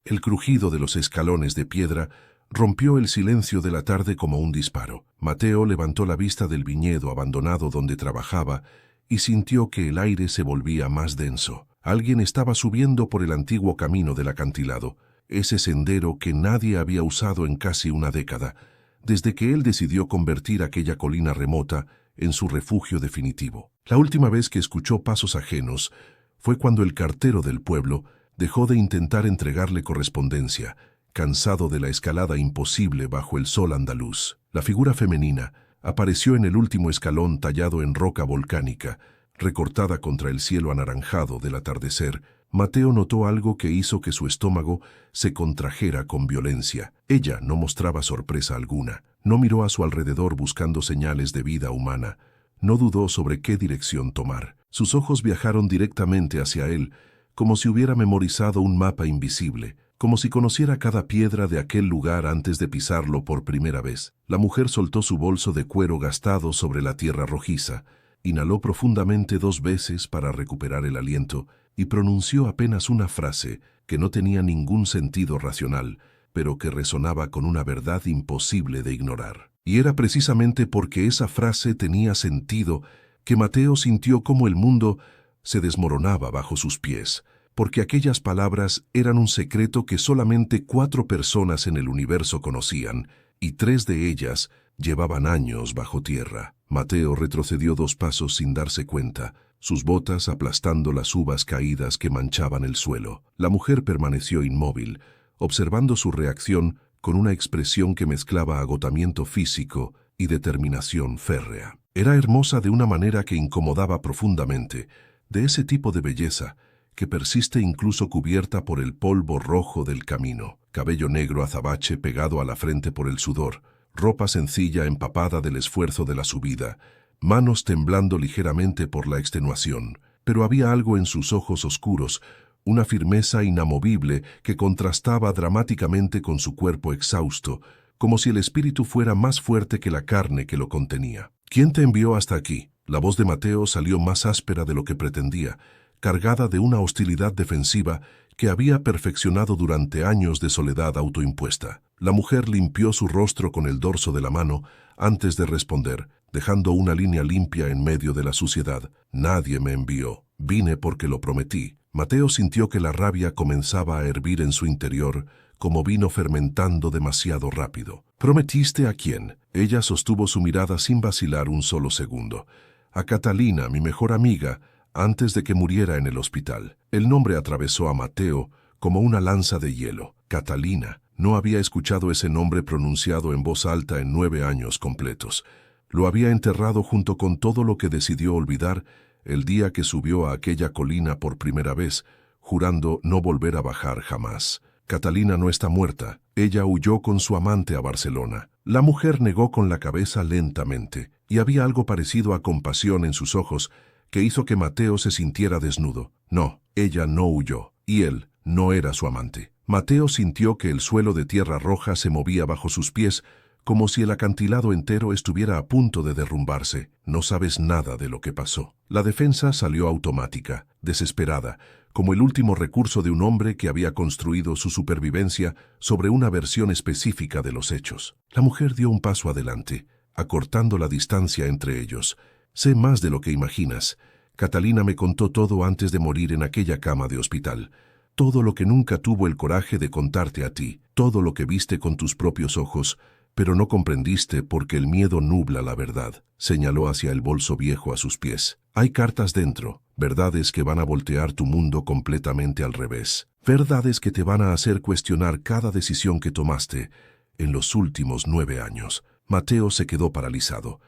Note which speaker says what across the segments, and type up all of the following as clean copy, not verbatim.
Speaker 1: El crujido de los escalones de piedra rompió el silencio de la tarde como un disparo. Mateo levantó la vista del viñedo abandonado donde trabajaba y sintió que el aire se volvía más denso. Alguien estaba subiendo por el antiguo camino del acantilado, ese sendero que nadie había usado en casi una década, desde que él decidió convertir aquella colina remota en su refugio definitivo. La última vez que escuchó pasos ajenos fue cuando el cartero del pueblo dejó de intentar entregarle correspondencia, cansado de la escalada imposible bajo el sol andaluz. La figura femenina apareció en el último escalón tallado en roca volcánica, recortada contra el cielo anaranjado del atardecer. Mateo notó algo que hizo que su estómago se contrajera con violencia. Ella no mostraba sorpresa alguna, no miró a su alrededor buscando señales de vida humana, no dudó sobre qué dirección tomar. Sus ojos viajaron directamente hacia él, como si hubiera memorizado un mapa invisible, como si conociera cada piedra de aquel lugar antes de pisarlo por primera vez. La mujer soltó su bolso de cuero gastado sobre la tierra rojiza, inhaló profundamente 2 veces para recuperar el aliento y pronunció apenas una frase que no tenía ningún sentido racional, pero que resonaba con una verdad imposible de ignorar. Y era precisamente porque esa frase tenía sentido que Mateo sintió cómo el mundo se desmoronaba bajo sus pies, porque aquellas palabras eran un secreto que solamente 4 personas en el universo conocían, y 3 de ellas llevaban años bajo tierra. Mateo retrocedió 2 pasos sin darse cuenta, sus botas aplastando las uvas caídas que manchaban el suelo. La mujer permaneció inmóvil, observando su reacción con una expresión que mezclaba agotamiento físico y determinación férrea. Era hermosa de una manera que incomodaba profundamente, de ese tipo de belleza que persiste incluso cubierta por el polvo rojo del camino. Cabello negro azabache pegado a la frente por el sudor, ropa sencilla empapada del esfuerzo de la subida, manos temblando ligeramente por la extenuación, pero había algo en sus ojos oscuros, una firmeza inamovible que contrastaba dramáticamente con su cuerpo exhausto, como si el espíritu fuera más fuerte que la carne que lo contenía. ¿Quién te envió hasta aquí? La voz de Mateo salió más áspera de lo que pretendía, cargada de una hostilidad defensiva que había perfeccionado durante años de soledad autoimpuesta. La mujer limpió su rostro con el dorso de la mano antes de responder, dejando una línea limpia en medio de la suciedad. Nadie me envió. Vine porque lo prometí. Mateo sintió que la rabia comenzaba a hervir en su interior, como vino fermentando demasiado rápido. ¿Prometiste a quién? Ella sostuvo su mirada sin vacilar un solo segundo. A Catalina, mi mejor amiga, antes de que muriera en el hospital. El nombre atravesó a Mateo como una lanza de hielo. Catalina. No había escuchado ese nombre pronunciado en voz alta en 9 años completos. Lo había enterrado junto con todo lo que decidió olvidar el día que subió a aquella colina por primera vez, jurando no volver a bajar jamás. Catalina no está muerta. Ella huyó con su amante a Barcelona. La mujer negó con la cabeza lentamente, y había algo parecido a compasión en sus ojos que hizo que Mateo se sintiera desnudo. No, ella no huyó, y él no era su amante. Mateo sintió que el suelo de tierra roja se movía bajo sus pies, como si el acantilado entero estuviera a punto de derrumbarse. No sabes nada de lo que pasó. La defensa salió automática, desesperada, como el último recurso de un hombre que había construido su supervivencia sobre una versión específica de los hechos. La mujer dio un paso adelante, acortando la distancia entre ellos. Sé más de lo que imaginas. Catalina me contó todo antes de morir en aquella cama de hospital. Todo lo que nunca tuvo el coraje de contarte a ti, todo lo que viste con tus propios ojos, pero no comprendiste porque el miedo nubla la verdad. Señaló hacia el bolso viejo a sus pies. Hay cartas dentro, verdades que van a voltear tu mundo completamente al revés. Verdades que te van a hacer cuestionar cada decisión que tomaste en los últimos 9 años. Mateo se quedó paralizado,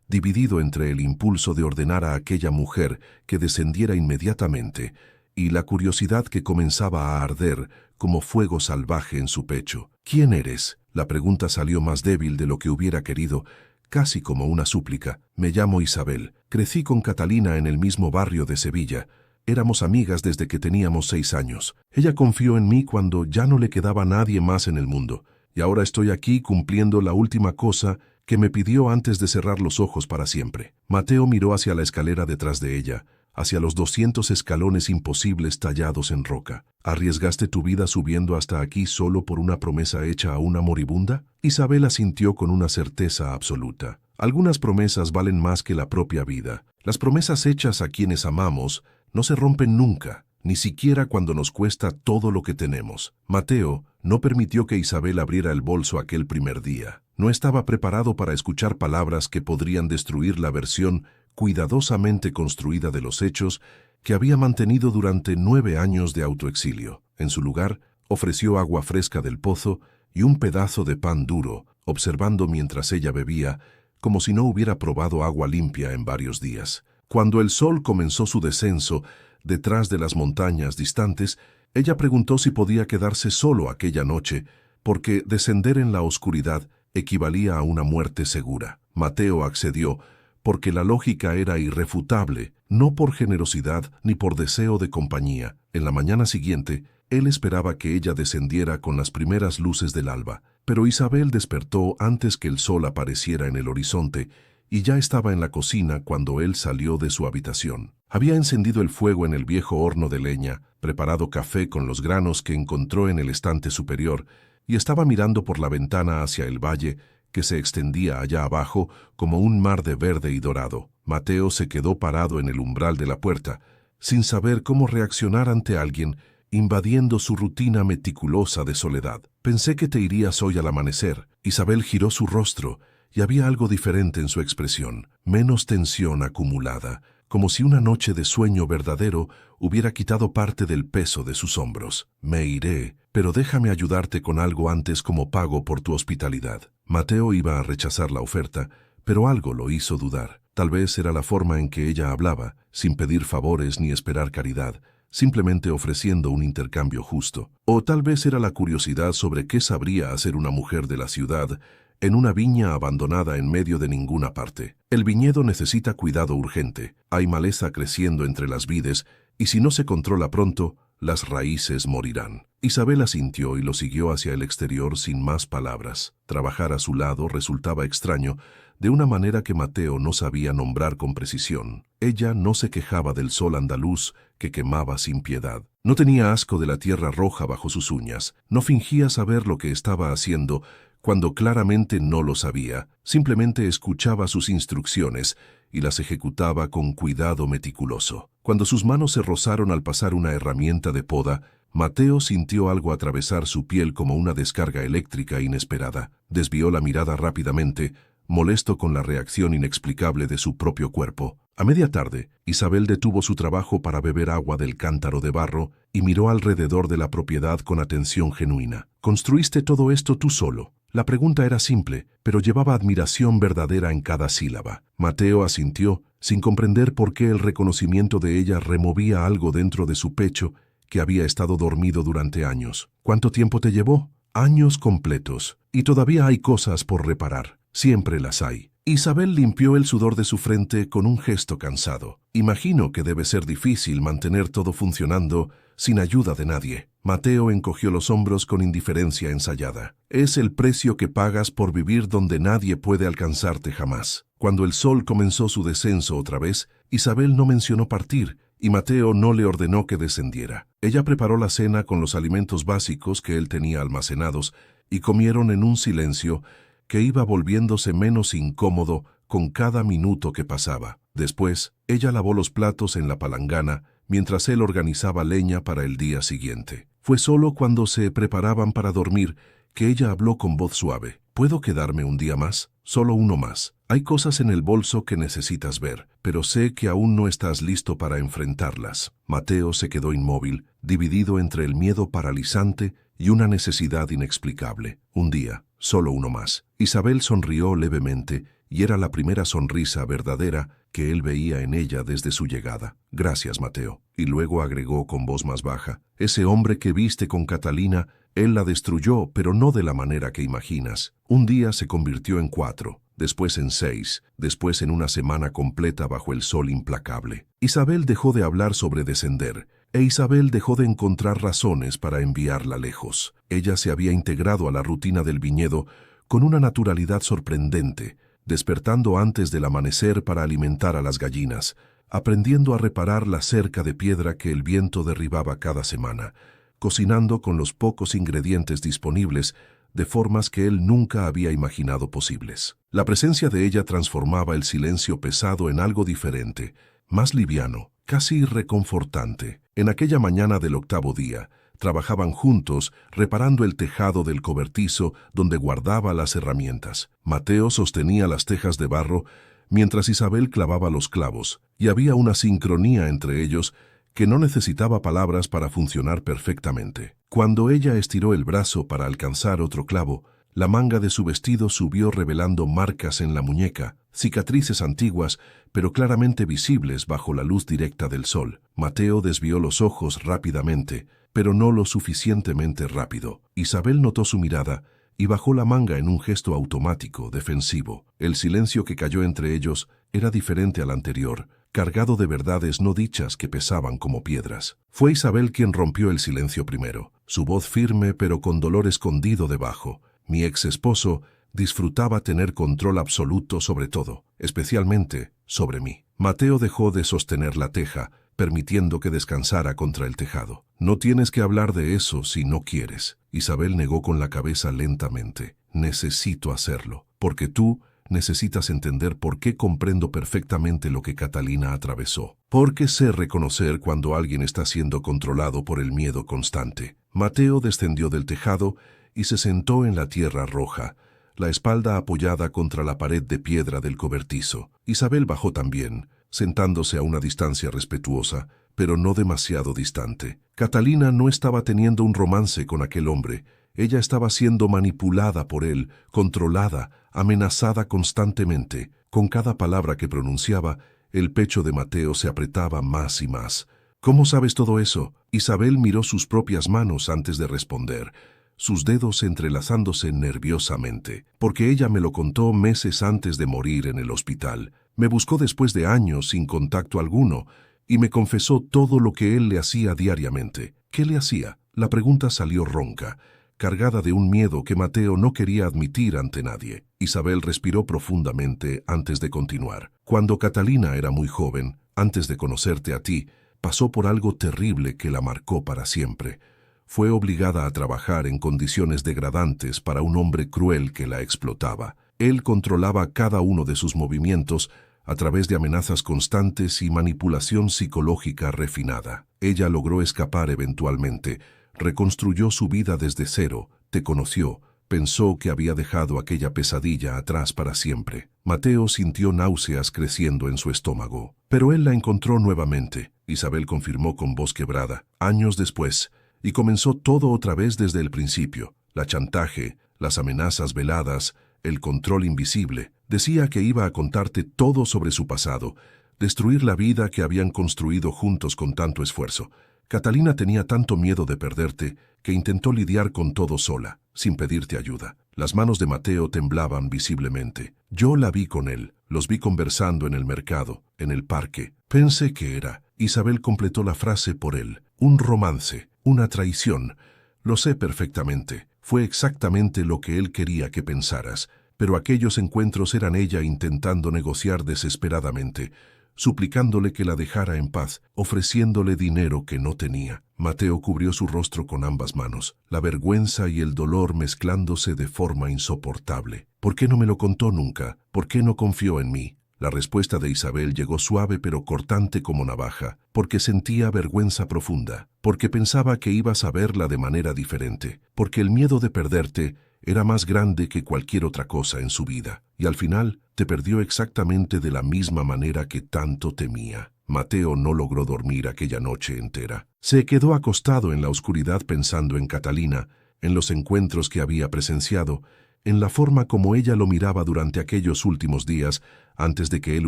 Speaker 1: dividido entre el impulso de ordenar a aquella mujer que descendiera inmediatamente y la curiosidad que comenzaba a arder como fuego salvaje en su pecho. ¿Quién eres? La pregunta salió más débil de lo que hubiera querido, casi como una súplica. Me llamo Isabel. Crecí con Catalina en el mismo barrio de Sevilla. Éramos amigas desde que teníamos 6 años. Ella confió en mí cuando ya no le quedaba nadie más en el mundo. Y ahora estoy aquí cumpliendo la última cosa que me pidió antes de cerrar los ojos para siempre. Mateo miró hacia la escalera detrás de ella, hacia los 200 escalones imposibles tallados en roca. ¿Arriesgaste tu vida subiendo hasta aquí solo por una promesa hecha a una moribunda? Isabel asintió con una certeza absoluta. Algunas promesas valen más que la propia vida. Las promesas hechas a quienes amamos no se rompen nunca, ni siquiera cuando nos cuesta todo lo que tenemos. Mateo no permitió que Isabel abriera el bolso aquel primer día. No estaba preparado para escuchar palabras que podrían destruir la versión cuidadosamente construida de los hechos que había mantenido durante 9 años de autoexilio. En su lugar, ofreció agua fresca del pozo y un pedazo de pan duro, observando mientras ella bebía, como si no hubiera probado agua limpia en varios días. Cuando el sol comenzó su descenso, detrás de las montañas distantes, ella preguntó si podía quedarse solo aquella noche, porque descender en la oscuridad equivalía a una muerte segura. Mateo accedió, porque la lógica era irrefutable, no por generosidad ni por deseo de compañía. En la mañana siguiente, él esperaba que ella descendiera con las primeras luces del alba, pero Isabel despertó antes que el sol apareciera en el horizonte y ya estaba en la cocina cuando él salió de su habitación. Había encendido el fuego en el viejo horno de leña, preparado café con los granos que encontró en el estante superior y estaba mirando por la ventana hacia el valle que se extendía allá abajo como un mar de verde y dorado. Mateo se quedó parado en el umbral de la puerta, sin saber cómo reaccionar ante alguien invadiendo su rutina meticulosa de soledad. «Pensé que te irías hoy al amanecer». Isabel giró su rostro y había algo diferente en su expresión, menos tensión acumulada, como si una noche de sueño verdadero hubiera quitado parte del peso de sus hombros. «Me iré, pero déjame ayudarte con algo antes como pago por tu hospitalidad». Mateo iba a rechazar la oferta, pero algo lo hizo dudar. Tal vez era la forma en que ella hablaba, sin pedir favores ni esperar caridad, simplemente ofreciendo un intercambio justo. O tal vez era la curiosidad sobre qué sabría hacer una mujer de la ciudad en una viña abandonada en medio de ninguna parte. El viñedo necesita cuidado urgente. Hay maleza creciendo entre las vides y si no se controla pronto, las raíces morirán. Isabel asintió y lo siguió hacia el exterior sin más palabras. Trabajar a su lado resultaba extraño, de una manera que Mateo no sabía nombrar con precisión. Ella no se quejaba del sol andaluz que quemaba sin piedad. No tenía asco de la tierra roja bajo sus uñas. No fingía saber lo que estaba haciendo cuando claramente no lo sabía. Simplemente escuchaba sus instrucciones y las ejecutaba con cuidado meticuloso. Cuando sus manos se rozaron al pasar una herramienta de poda, Mateo sintió algo atravesar su piel como una descarga eléctrica inesperada. Desvió la mirada rápidamente, molesto con la reacción inexplicable de su propio cuerpo. A media tarde, Isabel detuvo su trabajo para beber agua del cántaro de barro y miró alrededor de la propiedad con atención genuina. «¿Construiste todo esto tú solo?». La pregunta era simple, pero llevaba admiración verdadera en cada sílaba. Mateo asintió, sin comprender por qué el reconocimiento de ella removía algo dentro de su pecho que había estado dormido durante años. «¿Cuánto tiempo te llevó?». «Años completos. Y todavía hay cosas por reparar. Siempre las hay». Isabel limpió el sudor de su frente con un gesto cansado. «Imagino que debe ser difícil mantener todo funcionando sin ayuda de nadie». Mateo encogió los hombros con indiferencia ensayada. «Es el precio que pagas por vivir donde nadie puede alcanzarte jamás». Cuando el sol comenzó su descenso otra vez, Isabel no mencionó partir, y Mateo no le ordenó que descendiera. Ella preparó la cena con los alimentos básicos que él tenía almacenados, y comieron en un silencio que iba volviéndose menos incómodo con cada minuto que pasaba. Después, ella lavó los platos en la palangana, mientras él organizaba leña para el día siguiente. Fue solo cuando se preparaban para dormir que ella habló con voz suave. «¿Puedo quedarme un día más? Solo uno más. Hay cosas en el bolso que necesitas ver, pero sé que aún no estás listo para enfrentarlas». Mateo se quedó inmóvil, dividido entre el miedo paralizante y una necesidad inexplicable. «Un día, solo uno más». Isabel sonrió levemente, y era la primera sonrisa verdadera que él veía en ella desde su llegada. «Gracias, Mateo». Y luego agregó con voz más baja: «Ese hombre que viste con Catalina, él la destruyó, pero no de la manera que imaginas. Un día se convirtió en 4, después en 6, después en una semana completa bajo el sol implacable». Isabel dejó de hablar sobre descender, e Isabel dejó de encontrar razones para enviarla lejos. Ella se había integrado a la rutina del viñedo con una naturalidad sorprendente, despertando antes del amanecer para alimentar a las gallinas, aprendiendo a reparar la cerca de piedra que el viento derribaba cada semana, cocinando con los pocos ingredientes disponibles de formas que él nunca había imaginado posibles. La presencia de ella transformaba el silencio pesado en algo diferente, más liviano, casi reconfortante. En aquella mañana del 8º día, trabajaban juntos reparando el tejado del cobertizo donde guardaba las herramientas. Mateo sostenía las tejas de barro mientras Isabel clavaba los clavos, y había una sincronía entre ellos que no necesitaba palabras para funcionar perfectamente. Cuando ella estiró el brazo para alcanzar otro clavo, la manga de su vestido subió revelando marcas en la muñeca, cicatrices antiguas, pero claramente visibles bajo la luz directa del sol. Mateo desvió los ojos rápidamente, pero no lo suficientemente rápido. Isabel notó su mirada y bajó la manga en un gesto automático, defensivo. El silencio que cayó entre ellos era diferente al anterior, cargado de verdades no dichas que pesaban como piedras. Fue Isabel quien rompió el silencio primero, su voz firme pero con dolor escondido debajo. Mi ex esposo disfrutaba tener control absoluto sobre todo, especialmente sobre mí. Mateo dejó de sostener la teja, permitiendo que descansara contra el tejado. No tienes que hablar de eso si no quieres. Isabel negó con la cabeza lentamente. Necesito hacerlo, porque tú necesitas entender por qué comprendo perfectamente lo que Catalina atravesó. Porque sé reconocer cuando alguien está siendo controlado por el miedo constante. Mateo descendió del tejado y se sentó en la tierra roja, la espalda apoyada contra la pared de piedra del cobertizo. Isabel bajó también, sentándose a una distancia respetuosa, pero no demasiado distante. Catalina no estaba teniendo un romance con aquel hombre. Ella estaba siendo manipulada por él, controlada, amenazada constantemente. Con cada palabra que pronunciaba, el pecho de Mateo se apretaba más y más. ¿Cómo sabes todo eso? Isabel miró sus propias manos antes de responder, sus dedos entrelazándose nerviosamente, porque ella me lo contó meses antes de morir en el hospital. Me buscó después de años sin contacto alguno y me confesó todo lo que él le hacía diariamente. ¿Qué le hacía? La pregunta salió ronca, cargada de un miedo que Mateo no quería admitir ante nadie. Isabel respiró profundamente antes de continuar. Cuando Catalina era muy joven, antes de conocerte a ti, pasó por algo terrible que la marcó para siempre. Fue obligada a trabajar en condiciones degradantes para un hombre cruel que la explotaba. Él controlaba cada uno de sus movimientos a través de amenazas constantes y manipulación psicológica refinada. Ella logró escapar eventualmente, reconstruyó su vida desde cero, te conoció, pensó que había dejado aquella pesadilla atrás para siempre. Mateo sintió náuseas creciendo en su estómago. Pero él la encontró nuevamente, Isabel confirmó con voz quebrada, años después, y comenzó todo otra vez desde el principio. La chantaje, las amenazas veladas, el control invisible. Decía que iba a contarte todo sobre su pasado, destruir la vida que habían construido juntos con tanto esfuerzo. Catalina tenía tanto miedo de perderte que intentó lidiar con todo sola, sin pedirte ayuda. Las manos de Mateo temblaban visiblemente. Yo la vi con él, los vi conversando en el mercado, en el parque. Pensé que era. Isabel completó la frase por él. Un romance, una traición. Lo sé perfectamente. Fue exactamente lo que él quería que pensaras, pero aquellos encuentros eran ella intentando negociar desesperadamente, suplicándole que la dejara en paz, ofreciéndole dinero que no tenía. Mateo cubrió su rostro con ambas manos, la vergüenza y el dolor mezclándose de forma insoportable. ¿Por qué no me lo contó nunca? ¿Por qué no confió en mí? La respuesta de Isabel llegó suave pero cortante como navaja, porque sentía vergüenza profunda, porque pensaba que ibas a verla de manera diferente, porque el miedo de perderte era más grande que cualquier otra cosa en su vida, y al final te perdió exactamente de la misma manera que tanto temía. Mateo no logró dormir aquella noche entera. Se quedó acostado en la oscuridad pensando en Catalina, en los encuentros que había presenciado, en la forma como ella lo miraba durante aquellos últimos días antes de que él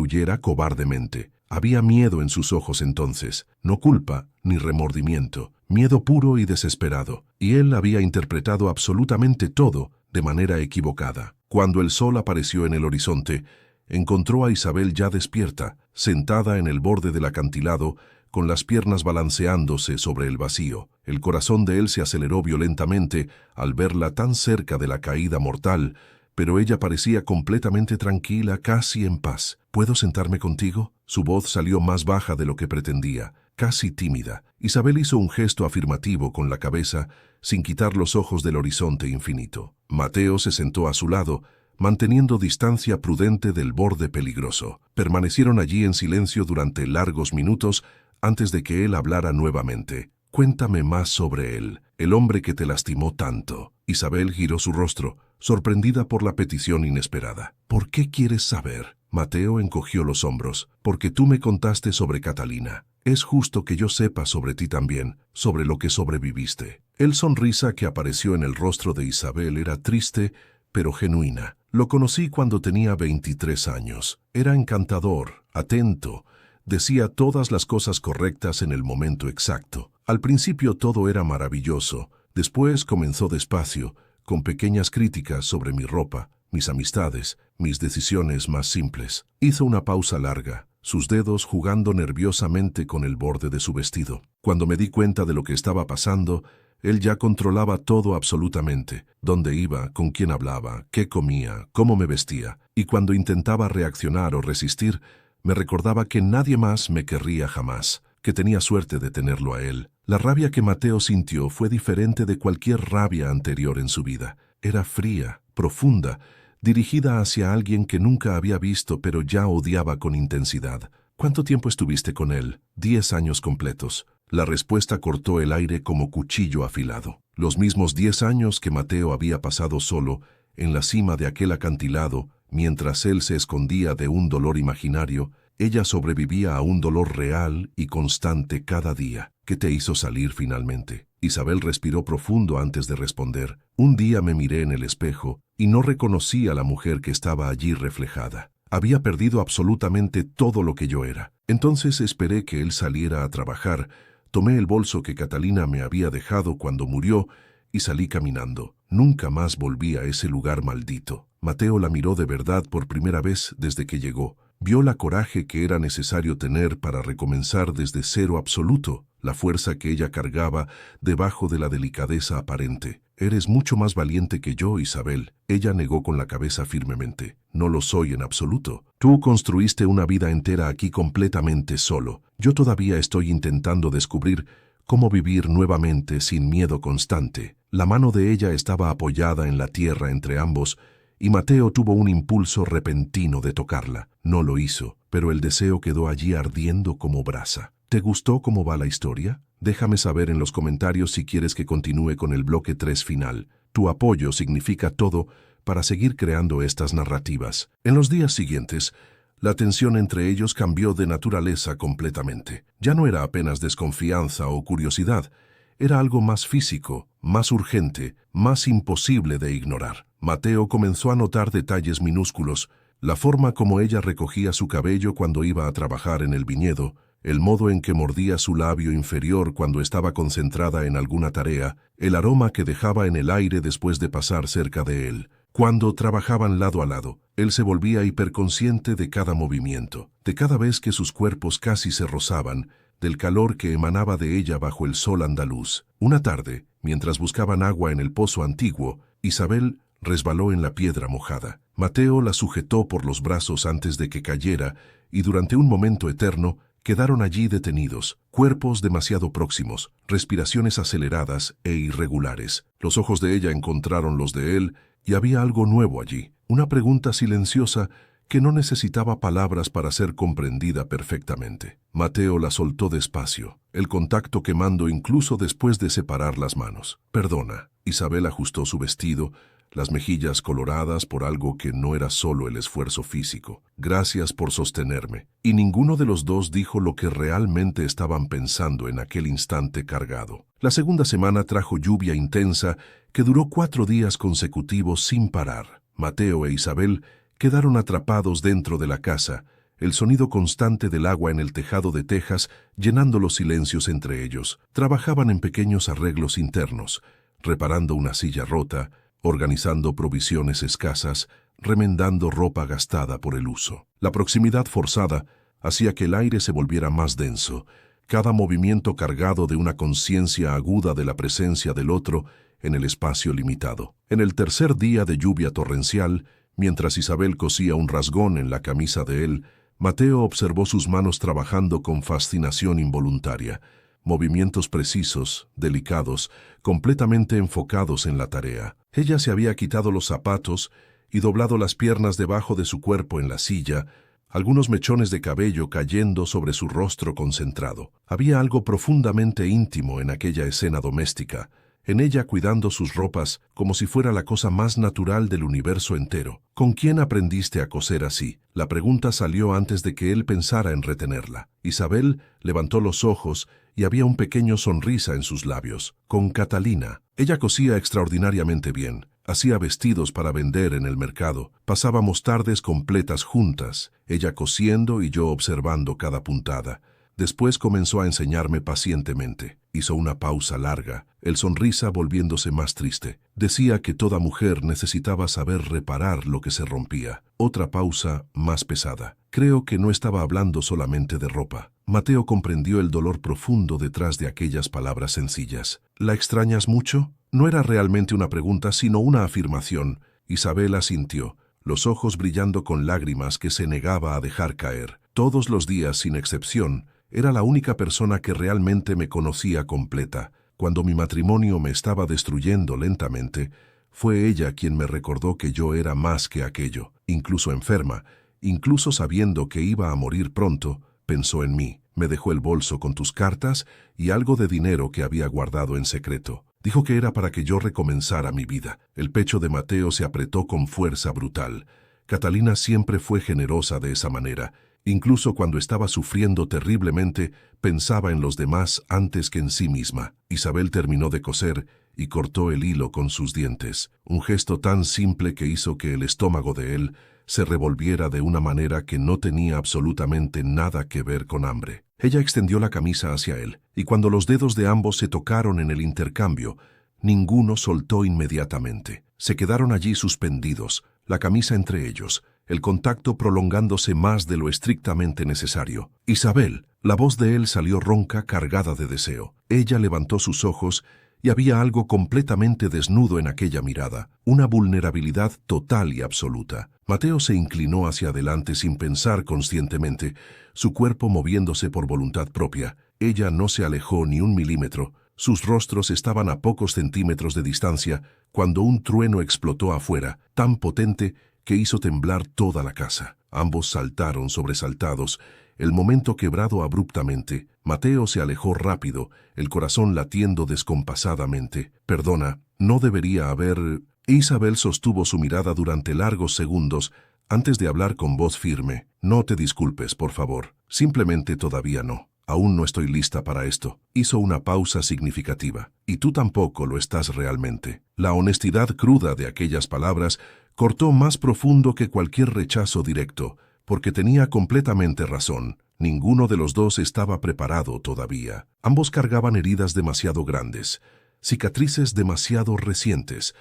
Speaker 1: huyera cobardemente. Había miedo en sus ojos entonces, no culpa ni remordimiento, miedo puro y desesperado, y él había interpretado absolutamente todo de manera equivocada. Cuando el sol apareció en el horizonte, encontró a Isabel ya despierta, sentada en el borde del acantilado, con las piernas balanceándose sobre el vacío. El corazón de él se aceleró violentamente al verla tan cerca de la caída mortal, pero ella parecía completamente tranquila, casi en paz. ¿Puedo sentarme contigo? Su voz salió más baja de lo que pretendía, casi tímida. Isabel hizo un gesto afirmativo con la cabeza, sin quitar los ojos del horizonte infinito. Mateo se sentó a su lado, manteniendo distancia prudente del borde peligroso. Permanecieron allí en silencio durante largos minutos antes de que él hablara nuevamente. «Cuéntame más sobre él, el hombre que te lastimó tanto». Isabel giró su rostro, sorprendida por la petición inesperada. «¿Por qué quieres saber?» Mateo encogió los hombros. «Porque tú me contaste sobre Catalina. Es justo que yo sepa sobre ti también, sobre lo que sobreviviste». El sonrisa que apareció en el rostro de Isabel era triste, pero genuina. Lo conocí cuando tenía 23 años. Era encantador, atento, decía todas las cosas correctas en el momento exacto. Al principio todo era maravilloso, después comenzó despacio, con pequeñas críticas sobre mi ropa, mis amistades, mis decisiones más simples. Hizo una pausa larga, sus dedos jugando nerviosamente con el borde de su vestido. Cuando me di cuenta de lo que estaba pasando, él ya controlaba todo absolutamente, dónde iba, con quién hablaba, qué comía, cómo me vestía, y cuando intentaba reaccionar o resistir, me recordaba que nadie más me querría jamás, que tenía suerte de tenerlo a él. La rabia que Mateo sintió fue diferente de cualquier rabia anterior en su vida. Era fría, profunda, dirigida hacia alguien que nunca había visto pero ya odiaba con intensidad. «¿Cuánto tiempo estuviste con él?» «10 años completos». La respuesta cortó el aire como cuchillo afilado. Los mismos 10 años que Mateo había pasado solo, en la cima de aquel acantilado, mientras él se escondía de un dolor imaginario, ella sobrevivía a un dolor real y constante cada día. ¿Qué te hizo salir finalmente? Isabel respiró profundo antes de responder. Un día me miré en el espejo y no reconocí a la mujer que estaba allí reflejada. Había perdido absolutamente todo lo que yo era. Entonces esperé que él saliera a trabajar. Tomé el bolso que Catalina me había dejado cuando murió y salí caminando. Nunca más volví a ese lugar maldito. Mateo la miró de verdad por primera vez desde que llegó. Vio la coraje que era necesario tener para recomenzar desde cero absoluto, la fuerza que ella cargaba debajo de la delicadeza aparente. «Eres mucho más valiente que yo, Isabel». Ella negó con la cabeza firmemente. «No lo soy en absoluto. Tú construiste una vida entera aquí completamente solo. Yo todavía estoy intentando descubrir cómo vivir nuevamente sin miedo constante». La mano de ella estaba apoyada en la tierra entre ambos, y Mateo tuvo un impulso repentino de tocarla. No lo hizo, pero el deseo quedó allí ardiendo como brasa. ¿Te gustó cómo va la historia? Déjame saber en los comentarios si quieres que continúe con el bloque 3 final. Tu apoyo significa todo para seguir creando estas narrativas. En los días siguientes, la tensión entre ellos cambió de naturaleza completamente. Ya no era apenas desconfianza o curiosidad, era algo más físico, más urgente, más imposible de ignorar. Mateo comenzó a notar detalles minúsculos, la forma como ella recogía su cabello cuando iba a trabajar en el viñedo, el modo en que mordía su labio inferior cuando estaba concentrada en alguna tarea, el aroma que dejaba en el aire después de pasar cerca de él. Cuando trabajaban lado a lado, él se volvía hiperconsciente de cada movimiento, de cada vez que sus cuerpos casi se rozaban, del calor que emanaba de ella bajo el sol andaluz. Una tarde, mientras buscaban agua en el pozo antiguo, Isabel resbaló en la piedra mojada. Mateo la sujetó por los brazos antes de que cayera y durante un momento eterno quedaron allí detenidos, cuerpos demasiado próximos, respiraciones aceleradas e irregulares. Los ojos de ella encontraron los de él y había algo nuevo allí, una pregunta silenciosa que no necesitaba palabras para ser comprendida perfectamente. Mateo la soltó despacio, el contacto quemando incluso después de separar las manos. «Perdona». Isabel ajustó su vestido, las mejillas coloradas por algo que no era solo el esfuerzo físico. «Gracias por sostenerme». Y ninguno de los dos dijo lo que realmente estaban pensando en aquel instante cargado. La segunda semana trajo lluvia intensa que duró 4 días consecutivos sin parar. Mateo e Isabel quedaron atrapados dentro de la casa, el sonido constante del agua en el tejado de tejas llenando los silencios entre ellos. Trabajaban en pequeños arreglos internos, reparando una silla rota, organizando provisiones escasas, remendando ropa gastada por el uso. La proximidad forzada hacía que el aire se volviera más denso, cada movimiento cargado de una conciencia aguda de la presencia del otro en el espacio limitado. En el tercer día de lluvia torrencial, mientras Isabel cosía un rasgón en la camisa de él, Mateo observó sus manos trabajando con fascinación involuntaria, movimientos precisos, delicados, completamente enfocados en la tarea. Ella se había quitado los zapatos y doblado las piernas debajo de su cuerpo en la silla, algunos mechones de cabello cayendo sobre su rostro concentrado. Había algo profundamente íntimo en aquella escena doméstica, en ella cuidando sus ropas como si fuera la cosa más natural del universo entero. ¿Con quién aprendiste a coser así? La pregunta salió antes de que él pensara en retenerla. Isabel levantó los ojos y había un pequeño sonrisa en sus labios. Con Catalina. Ella cosía extraordinariamente bien. Hacía vestidos para vender en el mercado. Pasábamos tardes completas juntas, ella cosiendo y yo observando cada puntada. Después comenzó a enseñarme pacientemente. Hizo una pausa larga, el sonrisa volviéndose más triste. Decía que toda mujer necesitaba saber reparar lo que se rompía. Otra pausa más pesada. Creo que no estaba hablando solamente de ropa. Mateo comprendió el dolor profundo detrás de aquellas palabras sencillas. ¿La extrañas mucho? No era realmente una pregunta, sino una afirmación. Isabel asintió, los ojos brillando con lágrimas que se negaba a dejar caer. Todos los días, sin excepción, era la única persona que realmente me conocía completa. Cuando mi matrimonio me estaba destruyendo lentamente, fue ella quien me recordó que yo era más que aquello. Incluso enferma, incluso sabiendo que iba a morir pronto, pensó en mí. Me dejó el bolso con tus cartas y algo de dinero que había guardado en secreto. Dijo que era para que yo recomenzara mi vida. El pecho de Mateo se apretó con fuerza brutal. Catalina siempre fue generosa de esa manera. Incluso cuando estaba sufriendo terriblemente, pensaba en los demás antes que en sí misma. Isabel terminó de coser y cortó el hilo con sus dientes. Un gesto tan simple que hizo que el estómago de él se revolviera de una manera que no tenía absolutamente nada que ver con hambre. Ella extendió la camisa hacia él, y cuando los dedos de ambos se tocaron en el intercambio, ninguno soltó inmediatamente. Se quedaron allí suspendidos, la camisa entre ellos, el contacto prolongándose más de lo estrictamente necesario. Isabel, la voz de él salió ronca, cargada de deseo. Ella levantó sus ojos y había algo completamente desnudo en aquella mirada, una vulnerabilidad total y absoluta. Mateo se inclinó hacia adelante sin pensar conscientemente, su cuerpo moviéndose por voluntad propia. Ella no se alejó ni un milímetro. Sus rostros estaban a pocos centímetros de distancia cuando un trueno explotó afuera, tan potente que hizo temblar toda la casa. Ambos saltaron sobresaltados, el momento quebrado abruptamente. Mateo se alejó rápido, el corazón latiendo descompasadamente. Perdona, no debería haber... Isabel sostuvo su mirada durante largos segundos antes de hablar con voz firme. No te disculpes, por favor. Simplemente todavía no. Aún no estoy lista para esto. Hizo una pausa significativa. Y tú tampoco lo estás realmente. La honestidad cruda de aquellas palabras cortó más profundo que cualquier rechazo directo, porque tenía completamente razón. Ninguno de los dos estaba preparado todavía. Ambos cargaban heridas demasiado grandes, cicatrices demasiado recientes,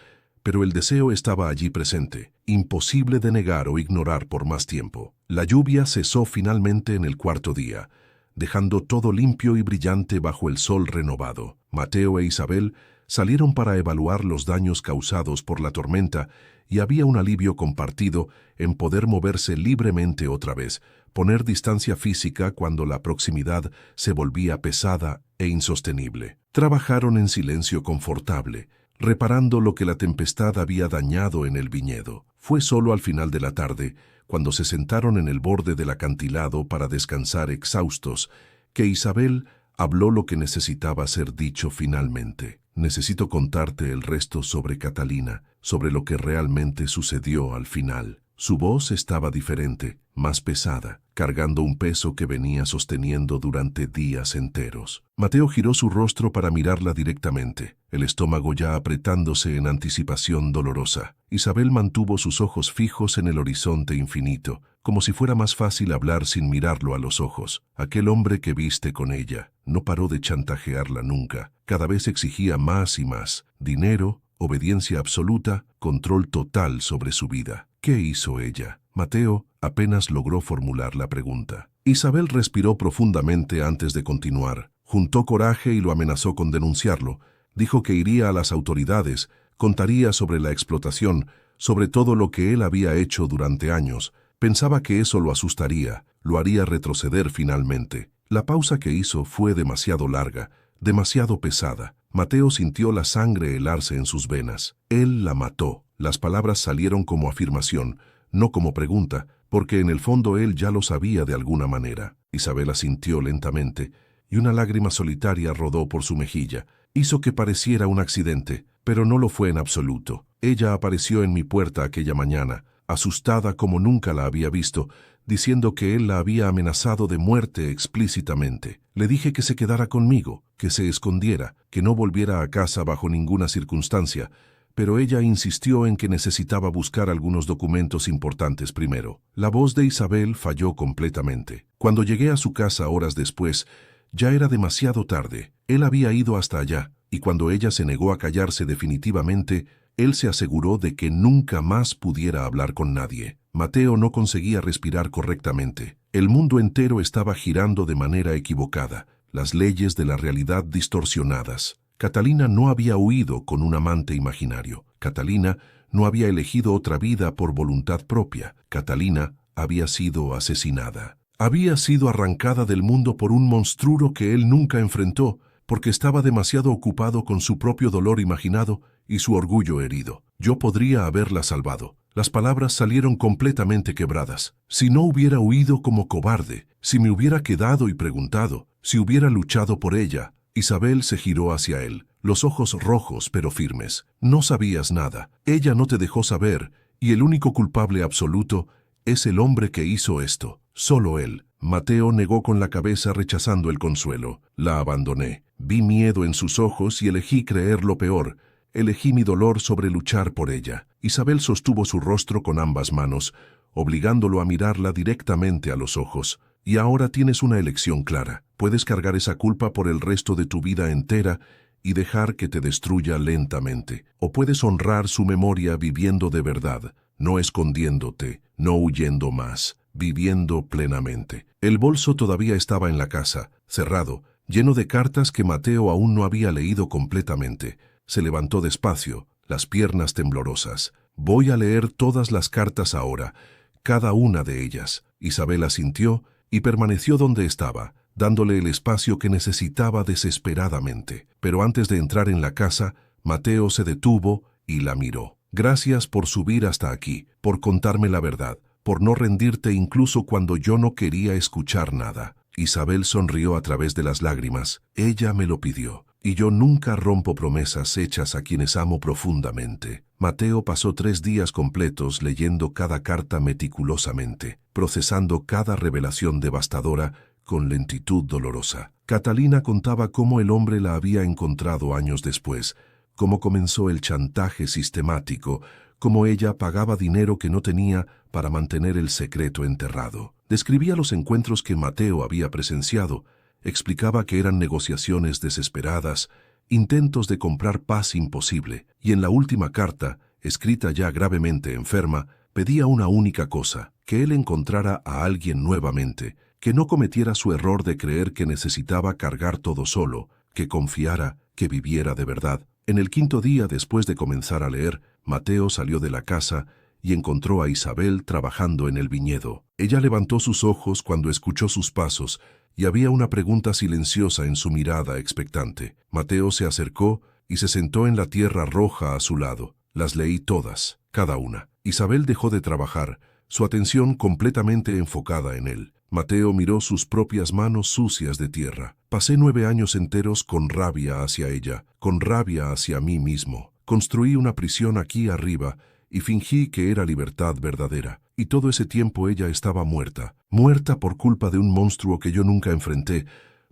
Speaker 1: pero el deseo estaba allí presente, imposible de negar o ignorar por más tiempo. La lluvia cesó finalmente en el cuarto día, dejando todo limpio y brillante bajo el sol renovado. Mateo e Isabel salieron para evaluar los daños causados por la tormenta y había un alivio compartido en poder moverse libremente otra vez, poner distancia física cuando la proximidad se volvía pesada e insostenible. Trabajaron en silencio confortable, reparando lo que la tempestad había dañado en el viñedo. Fue solo al final de la tarde, cuando se sentaron en el borde del acantilado para descansar exhaustos, que Isabel habló lo que necesitaba ser dicho finalmente. Necesito contarte el resto sobre Catalina, sobre lo que realmente sucedió al final. Su voz estaba diferente, más pesada, cargando un peso que venía sosteniendo durante días enteros. Mateo giró su rostro para mirarla directamente, el estómago ya apretándose en anticipación dolorosa. Isabel mantuvo sus ojos fijos en el horizonte infinito, como si fuera más fácil hablar sin mirarlo a los ojos. Aquel hombre que viste con ella no paró de chantajearla nunca. Cada vez exigía más y más. Dinero, obediencia absoluta, control total sobre su vida. ¿Qué hizo ella? Mateo apenas logró formular la pregunta. Isabel respiró profundamente antes de continuar. Juntó coraje y lo amenazó con denunciarlo. Dijo que iría a las autoridades, contaría sobre la explotación, sobre todo lo que él había hecho durante años. Pensaba que eso lo asustaría, lo haría retroceder finalmente. La pausa que hizo fue demasiado larga, demasiado pesada. Mateo sintió la sangre helarse en sus venas. Él la mató. Las palabras salieron como afirmación, no como pregunta, porque en el fondo él ya lo sabía de alguna manera. Isabel asintió lentamente, y una lágrima solitaria rodó por su mejilla. Hizo que pareciera un accidente, pero no lo fue en absoluto. Ella apareció en mi puerta aquella mañana, asustada como nunca la había visto, diciendo que él la había amenazado de muerte explícitamente. Le dije que se quedara conmigo, que se escondiera, que no volviera a casa bajo ninguna circunstancia, pero ella insistió en que necesitaba buscar algunos documentos importantes primero. La voz de Isabel falló completamente. Cuando llegué a su casa horas después, ya era demasiado tarde. Él había ido hasta allá, y cuando ella se negó a callarse definitivamente, él se aseguró de que nunca más pudiera hablar con nadie. Mateo no conseguía respirar correctamente. El mundo entero estaba girando de manera equivocada, las leyes de la realidad distorsionadas. Catalina no había huido con un amante imaginario. Catalina no había elegido otra vida por voluntad propia. Catalina había sido asesinada. Había sido arrancada del mundo por un monstruo que él nunca enfrentó, porque estaba demasiado ocupado con su propio dolor imaginado y su orgullo herido. Yo podría haberla salvado. Las palabras salieron completamente quebradas. Si no hubiera huido como cobarde, si me hubiera quedado y preguntado, si hubiera luchado por ella. Isabel se giró hacia él, los ojos rojos pero firmes. No sabías nada. Ella no te dejó saber, y el único culpable absoluto es el hombre que hizo esto. Solo él. Mateo negó con la cabeza rechazando el consuelo. La abandoné. Vi miedo en sus ojos y elegí creer lo peor. Elegí mi dolor sobre luchar por ella. Isabel sostuvo su rostro con ambas manos, obligándolo a mirarla directamente a los ojos. Y ahora tienes una elección clara. Puedes cargar esa culpa por el resto de tu vida entera y dejar que te destruya lentamente. O puedes honrar su memoria viviendo de verdad, no escondiéndote, no huyendo más, viviendo plenamente. El bolso todavía estaba en la casa, cerrado, lleno de cartas que Mateo aún no había leído completamente. Se levantó despacio, las piernas temblorosas. Voy a leer todas las cartas ahora, cada una de ellas. Isabel asintió y permaneció donde estaba, dándole el espacio que necesitaba desesperadamente. Pero antes de entrar en la casa, Mateo se detuvo y la miró. Gracias por subir hasta aquí, por contarme la verdad, por no rendirte incluso cuando yo no quería escuchar nada. Isabel sonrió a través de las lágrimas. Ella me lo pidió, y yo nunca rompo promesas hechas a quienes amo profundamente. Mateo pasó 3 días completos leyendo cada carta meticulosamente, procesando cada revelación devastadora con lentitud dolorosa. Catalina contaba cómo el hombre la había encontrado años después, cómo comenzó el chantaje sistemático, cómo ella pagaba dinero que no tenía para mantener el secreto enterrado. Describía los encuentros que Mateo había presenciado, explicaba que eran negociaciones desesperadas, intentos de comprar paz imposible, y en la última carta, escrita ya gravemente enferma, pedía una única cosa, que él encontrara a alguien nuevamente, que no cometiera su error de creer que necesitaba cargar todo solo, que confiara, que viviera de verdad. En el 5.º día después de comenzar a leer, Mateo salió de la casa y encontró a Isabel trabajando en el viñedo. Ella levantó sus ojos cuando escuchó sus pasos y había una pregunta silenciosa en su mirada expectante. Mateo se acercó y se sentó en la tierra roja a su lado. Las leí todas, cada una. Isabel dejó de trabajar, su atención completamente enfocada en él. Mateo miró sus propias manos sucias de tierra. Pasé 9 años enteros con rabia hacia ella, con rabia hacia mí mismo. Construí una prisión aquí arriba y fingí que era libertad verdadera. Y todo ese tiempo ella estaba muerta. Muerta por culpa de un monstruo que yo nunca enfrenté,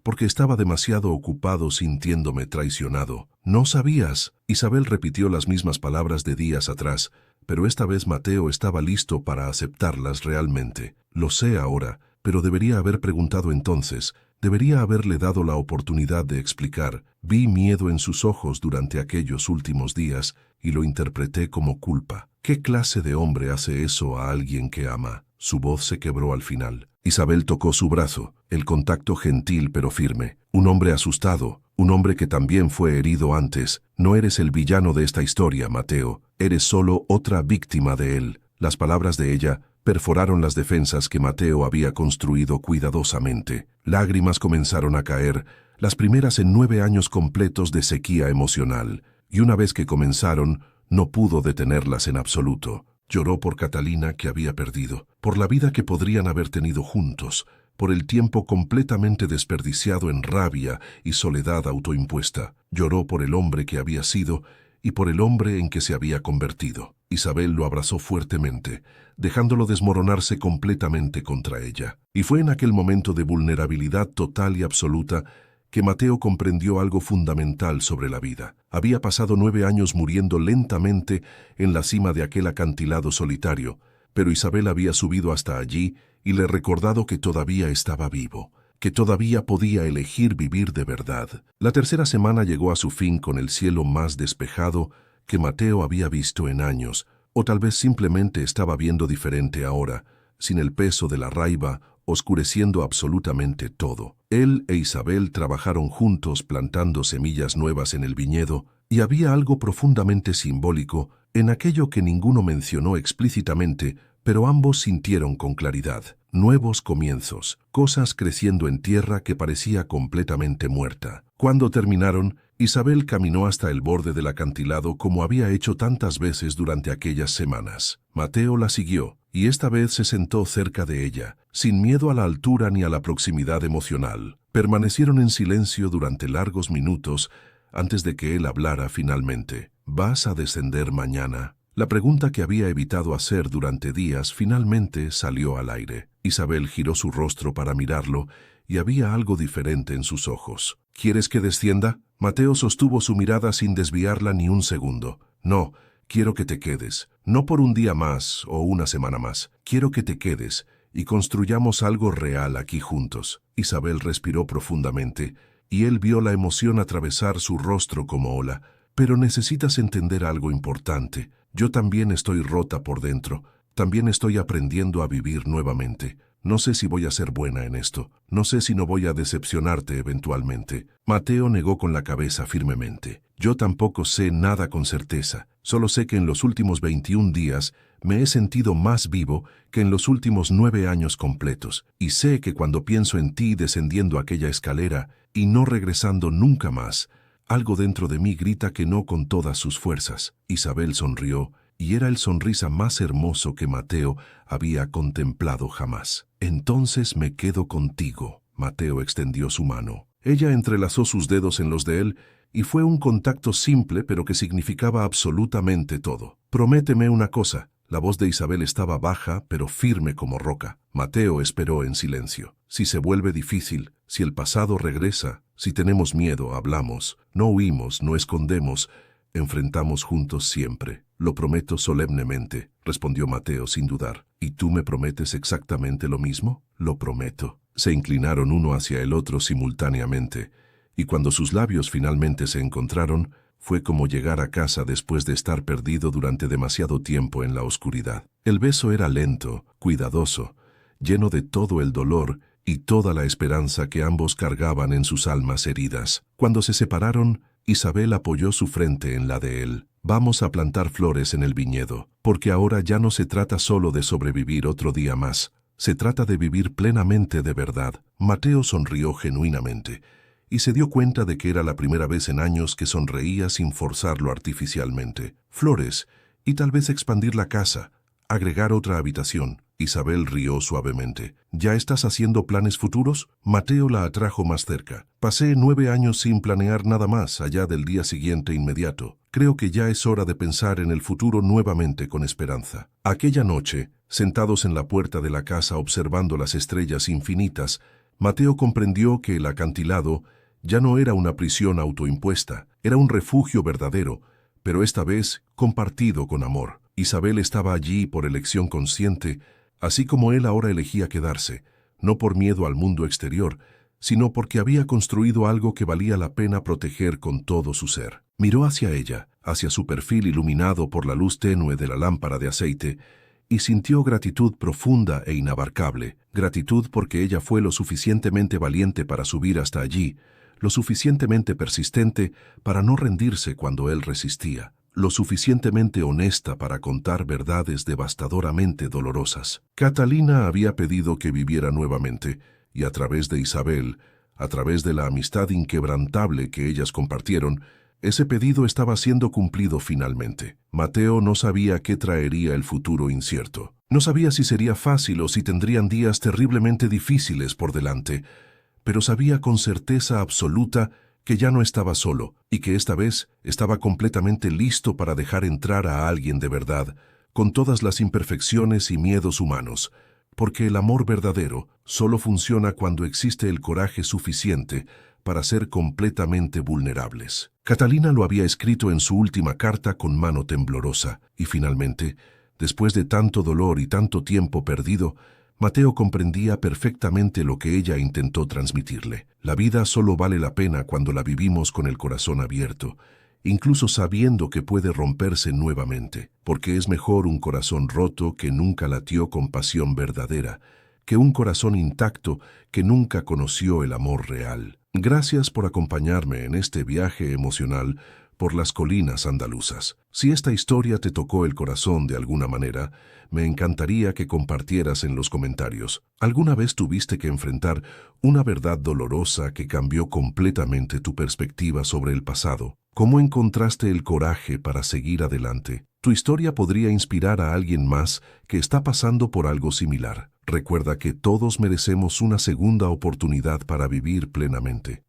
Speaker 1: porque estaba demasiado ocupado sintiéndome traicionado. ¿No sabías? Isabel repitió las mismas palabras de días atrás, pero esta vez Mateo estaba listo para aceptarlas realmente. Lo sé ahora, pero debería haber preguntado entonces, debería haberle dado la oportunidad de explicar. Vi miedo en sus ojos durante aquellos últimos días y lo interpreté como culpa. ¿Qué clase de hombre hace eso a alguien que ama? Su voz se quebró al final. Isabel tocó su brazo, el contacto gentil pero firme. Un hombre asustado, un hombre que también fue herido antes. No eres el villano de esta historia, Mateo. Eres solo otra víctima de él. Las palabras de ella perforaron las defensas que Mateo había construido cuidadosamente. Lágrimas comenzaron a caer, las primeras en 9 años completos de sequía emocional, y una vez que comenzaron, no pudo detenerlas en absoluto. Lloró por Catalina que había perdido, por la vida que podrían haber tenido juntos, por el tiempo completamente desperdiciado en rabia y soledad autoimpuesta. Lloró por el hombre que había sido y por el hombre en que se había convertido. Isabel lo abrazó fuertemente, dejándolo desmoronarse completamente contra ella. Y fue en aquel momento de vulnerabilidad total y absoluta que Mateo comprendió algo fundamental sobre la vida. Había pasado 9 años muriendo lentamente en la cima de aquel acantilado solitario, pero Isabel había subido hasta allí y le recordado que todavía estaba vivo, que todavía podía elegir vivir de verdad. La tercera semana llegó a su fin con el cielo más despejado que Mateo había visto en años, o tal vez simplemente estaba viendo diferente ahora, sin el peso de la raiva, oscureciendo absolutamente todo. Él e Isabel trabajaron juntos plantando semillas nuevas en el viñedo, y había algo profundamente simbólico en aquello que ninguno mencionó explícitamente, pero ambos sintieron con claridad. Nuevos comienzos, cosas creciendo en tierra que parecía completamente muerta. Cuando terminaron, Isabel caminó hasta el borde del acantilado como había hecho tantas veces durante aquellas semanas. Mateo la siguió, y esta vez se sentó cerca de ella, sin miedo a la altura ni a la proximidad emocional. Permanecieron en silencio durante largos minutos antes de que él hablara finalmente. ¿Vas a descender mañana? La pregunta que había evitado hacer durante días finalmente salió al aire. Isabel giró su rostro para mirarlo y había algo diferente en sus ojos. ¿Quieres que descienda? Mateo sostuvo su mirada sin desviarla ni un segundo. No, quiero que te quedes. No por un día más o una semana más. Quiero que te quedes y construyamos algo real aquí juntos. Isabel respiró profundamente y él vio la emoción atravesar su rostro como ola. Pero necesitas entender algo importante. Yo también estoy rota por dentro. También estoy aprendiendo a vivir nuevamente. No sé si voy a ser buena en esto. No sé si no voy a decepcionarte eventualmente. Mateo negó con la cabeza firmemente. Yo tampoco sé nada con certeza. Solo sé que en los últimos 21 días me he sentido más vivo que en los últimos 9 años completos. Y sé que cuando pienso en ti descendiendo aquella escalera y no regresando nunca más, algo dentro de mí grita que no con todas sus fuerzas. Isabel sonrió, y era el sonrisa más hermoso que Mateo había contemplado jamás. Entonces me quedo contigo. Mateo extendió su mano. Ella entrelazó sus dedos en los de él, y fue un contacto simple pero que significaba absolutamente todo. Prométeme una cosa. La voz de Isabel estaba baja pero firme como roca. Mateo esperó en silencio. Si se vuelve difícil, si el pasado regresa, si tenemos miedo, hablamos. No huimos, no escondemos. Enfrentamos juntos siempre. Lo prometo solemnemente, respondió Mateo sin dudar. ¿Y tú me prometes exactamente lo mismo? Lo prometo. Se inclinaron uno hacia el otro simultáneamente, y cuando sus labios finalmente se encontraron, fue como llegar a casa después de estar perdido durante demasiado tiempo en la oscuridad. El beso era lento, cuidadoso, lleno de todo el dolor y toda la esperanza que ambos cargaban en sus almas heridas. Cuando se separaron, Isabel apoyó su frente en la de él. Vamos a plantar flores en el viñedo, porque ahora ya no se trata solo de sobrevivir otro día más. Se trata de vivir plenamente de verdad. Mateo sonrió genuinamente y se dio cuenta de que era la primera vez en años que sonreía sin forzarlo artificialmente. Flores, y tal vez expandir la casa, agregar otra habitación. Isabel rió suavemente. ¿Ya estás haciendo planes futuros? Mateo la atrajo más cerca. Pasé 9 años sin planear nada más allá del día siguiente inmediato. Creo que ya es hora de pensar en el futuro nuevamente con esperanza. Aquella noche, sentados en la puerta de la casa observando las estrellas infinitas, Mateo comprendió que el acantilado ya no era una prisión autoimpuesta, era un refugio verdadero, pero esta vez compartido con amor. Isabel estaba allí por elección consciente, así como él ahora elegía quedarse, no por miedo al mundo exterior, sino porque había construido algo que valía la pena proteger con todo su ser. Miró hacia ella, hacia su perfil iluminado por la luz tenue de la lámpara de aceite, y sintió gratitud profunda e inabarcable, gratitud porque ella fue lo suficientemente valiente para subir hasta allí, lo suficientemente persistente para no rendirse cuando él resistía. lo suficientemente honesta para contar verdades devastadoramente dolorosas. Catalina había pedido que viviera nuevamente, y a través de Isabel, a través de la amistad inquebrantable que ellas compartieron, ese pedido estaba siendo cumplido finalmente. Mateo no sabía qué traería el futuro incierto. No sabía si sería fácil o si tendrían días terriblemente difíciles por delante, pero sabía con certeza absoluta que ya no estaba solo y que esta vez estaba completamente listo para dejar entrar a alguien de verdad, con todas las imperfecciones y miedos humanos, porque el amor verdadero solo funciona cuando existe el coraje suficiente para ser completamente vulnerables. Catalina lo había escrito en su última carta con mano temblorosa, y finalmente, después de tanto dolor y tanto tiempo perdido, Mateo comprendía perfectamente lo que ella intentó transmitirle. La vida solo vale la pena cuando la vivimos con el corazón abierto, incluso sabiendo que puede romperse nuevamente, porque es mejor un corazón roto que nunca latió con pasión verdadera, que un corazón intacto que nunca conoció el amor real. Gracias por acompañarme en este viaje emocional por las colinas andaluzas. Si esta historia te tocó el corazón de alguna manera, me encantaría que compartieras en los comentarios. ¿Alguna vez tuviste que enfrentar una verdad dolorosa que cambió completamente tu perspectiva sobre el pasado? ¿Cómo encontraste el coraje para seguir adelante? Tu historia podría inspirar a alguien más que está pasando por algo similar. Recuerda que todos merecemos una segunda oportunidad para vivir plenamente.